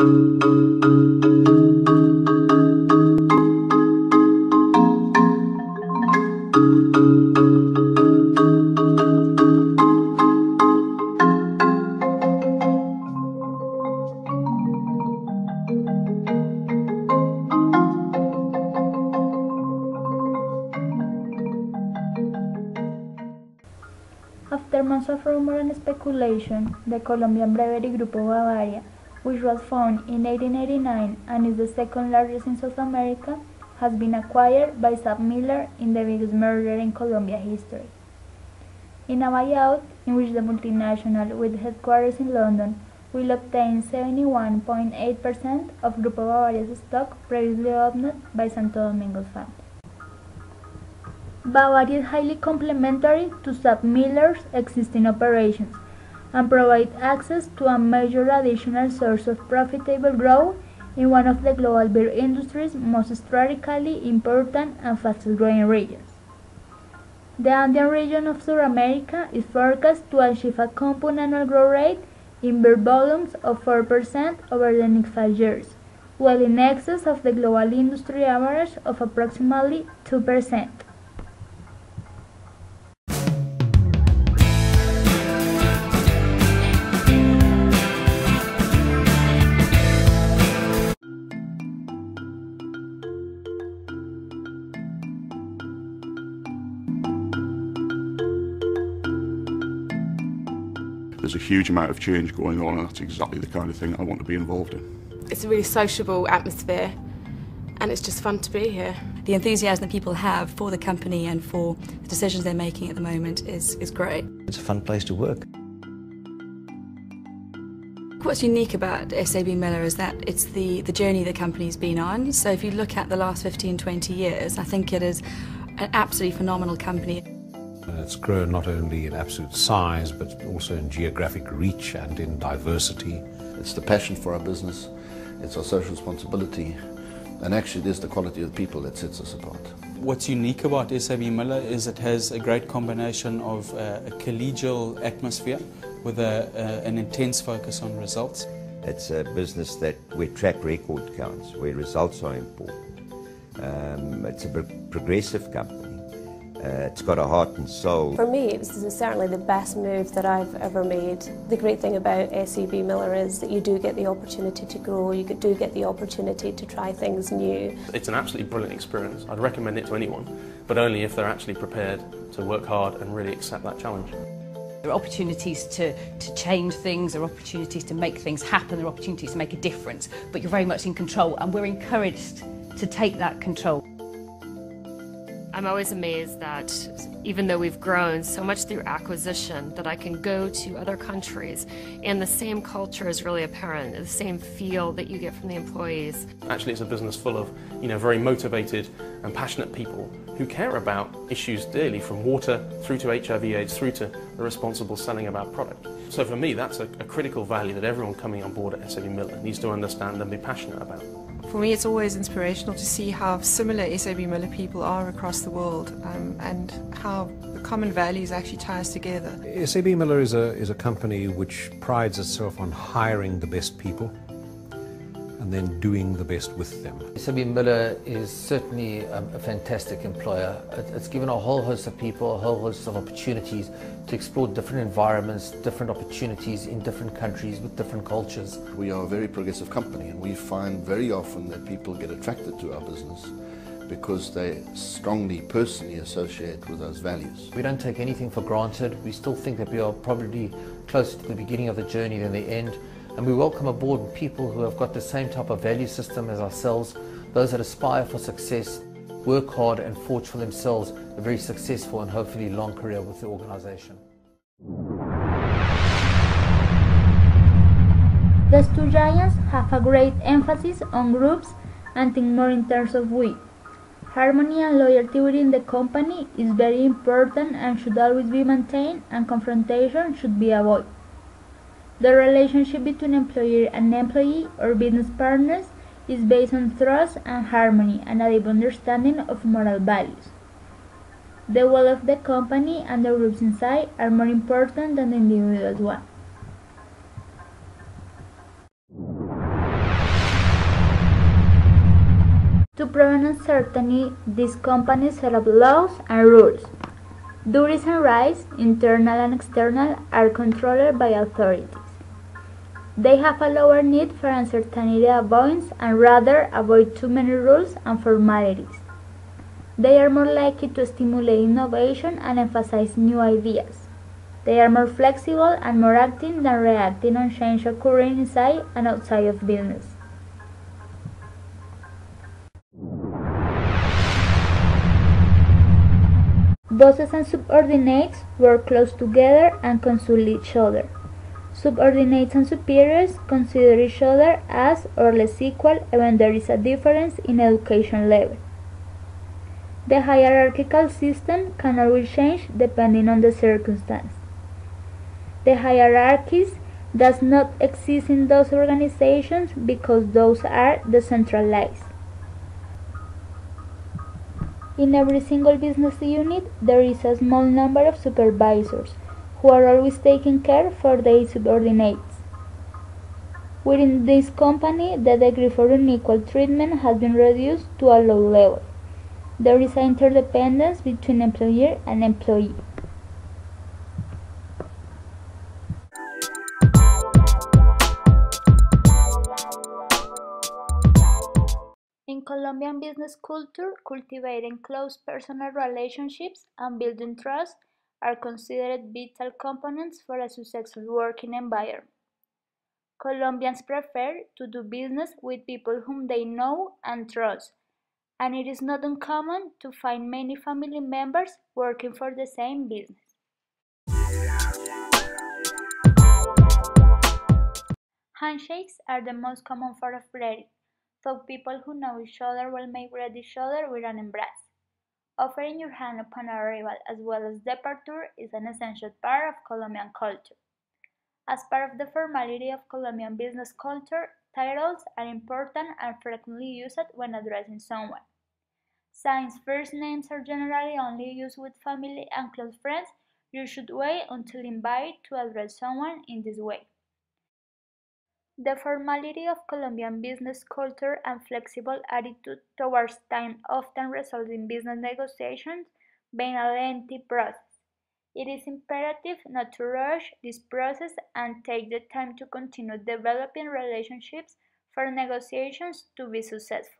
After months of rumor and speculation, the Colombian brewery Grupo Bavaria, which was founded in 1889 and is the second largest in South America, has been acquired by SABMiller in the biggest merger in Colombia history. In a buyout in which the multinational, with headquarters in London, will obtain 71.8% of Grupo Bavaria's stock previously owned by Santo Domingo's fund. Bavaria is highly complementary to SABMiller's existing operations and provides access to a major additional source of profitable growth in one of the global beer industry's most strategically important and fastest growing regions. The Andean region of South America is forecast to achieve a compound annual growth rate in beer volumes of 4% over the next 5 years, well in excess of the global industry average of approximately 2%. There's a huge amount of change going on, and that's exactly the kind of thing I want to be involved in. It's a really sociable atmosphere, and it's just fun to be here. The enthusiasm that people have for the company and for the decisions they're making at the moment is great. It's a fun place to work. What's unique about SABMiller is that it's the journey the company's been on. So if you look at the last 15, 20 years, I think it is an absolutely phenomenal company. It's grown not only in absolute size, but also in geographic reach and in diversity. It's the passion for our business, it's our social responsibility, and actually it is the quality of the people that sets us apart. What's unique about SABMiller is it has a great combination of a collegial atmosphere with an intense focus on results. It's a business where track record counts, where results are important. It's a progressive company. It's got a heart and soul. For me, this is certainly the best move that I've ever made. The great thing about SABMiller is that you do get the opportunity to grow, you do get the opportunity to try things new. It's an absolutely brilliant experience. I'd recommend it to anyone, but only if they're actually prepared to work hard and really accept that challenge. There are opportunities to change things, there are opportunities to make things happen, there are opportunities to make a difference, but you're very much in control, and we're encouraged to take that control. I'm always amazed that even though we've grown so much through acquisition, that I can go to other countries and the same culture is really apparent, the same feel that you get from the employees. Actually, it's a business full of, very motivated and passionate people who care about issues daily, from water through to HIV/AIDS, through to the responsible selling of our product. So for me, that's a critical value that everyone coming on board at SABMiller needs to understand and be passionate about. For me, it's always inspirational to see how similar SABMiller people are across the world and how the common values actually tie us together. SABMiller is a company which prides itself on hiring the best people and then doing the best with them. SABMiller is certainly a fantastic employer. It's given a whole host of people, a whole host of opportunities to explore different environments, different opportunities in different countries with different cultures. We are a very progressive company, and we find very often that people get attracted to our business because they strongly, personally associate with those values. We don't take anything for granted. We still think that we are probably closer to the beginning of the journey than the end. And we welcome aboard people who have got the same type of value system as ourselves, those that aspire for success, work hard and forge for themselves a very successful and hopefully long career with the organisation. The two giants have a great emphasis on groups and think more in terms of we. Harmony and loyalty within the company is very important and should always be maintained, and confrontation should be avoided. The relationship between employer and employee or business partners is based on trust and harmony and a deep understanding of moral values. The well of the company and the groups inside are more important than the individuals one. To prevent uncertainty, these companies set up laws and rules. Duties and rights, internal and external, are controlled by authorities. They have a lower need for uncertainty avoidance and rather avoid too many rules and formalities. They are more likely to stimulate innovation and emphasize new ideas. They are more flexible and more active than reacting on change occurring inside and outside of business. Bosses and subordinates work close together and consult each other. Subordinates and superiors consider each other as or less equal when there is a difference in education level. The hierarchical system can always change depending on the circumstance. The hierarchies does not exist in those organizations because those are decentralized. In every single business unit, there is a small number of supervisors who are always taking care for their subordinates. Within this company, the degree for unequal treatment has been reduced to a low level. There is an interdependence between employer and employee. In Colombian business culture, cultivating close personal relationships and building trust are considered vital components for a successful working environment. Colombians prefer to do business with people whom they know and trust, and it is not uncommon to find many family members working for the same business. Handshakes are the most common form of greeting, so people who know each other will may greet each other with an embrace. Offering your hand upon arrival as well as departure is an essential part of Colombian culture. As part of the formality of Colombian business culture, titles are important and frequently used when addressing someone. Since first names are generally only used with family and close friends, you should wait until invited to address someone in this way. The formality of Colombian business culture and flexible attitude towards time often result in business negotiations being a lengthy process. It is imperative not to rush this process and take the time to continue developing relationships for negotiations to be successful.